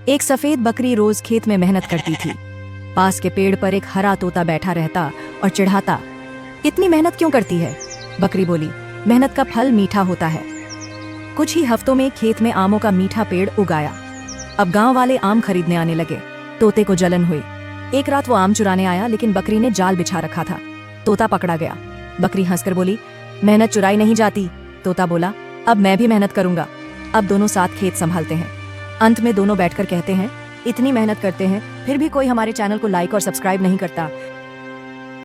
एक सफेद बकरी रोज खेत में मेहनत करती थी। पास के पेड़ पर एक हरा तोता बैठा रहता और चिढ़ाता, इतनी मेहनत क्यों करती है? बकरी बोली, मेहनत का फल मीठा होता है। कुछ ही हफ्तों में खेत में आमों का मीठा पेड़ उगाया। अब गांव वाले आम खरीदने आने लगे। तोते को जलन हुई। एक रात वो आम चुराने आया, लेकिन बकरी ने जाल बिछा रखा था। तोता पकड़ा गया। बकरी हंसकर बोली, मेहनत चुराई नहीं जाती। तोता बोला, अब मैं भी मेहनत करूंगा। अब दोनों साथ खेत संभालते हैं। अंत में दोनों बैठकर कहते हैं, इतनी मेहनत करते हैं फिर भी कोई हमारे चैनल को लाइक और सब्सक्राइब नहीं करता।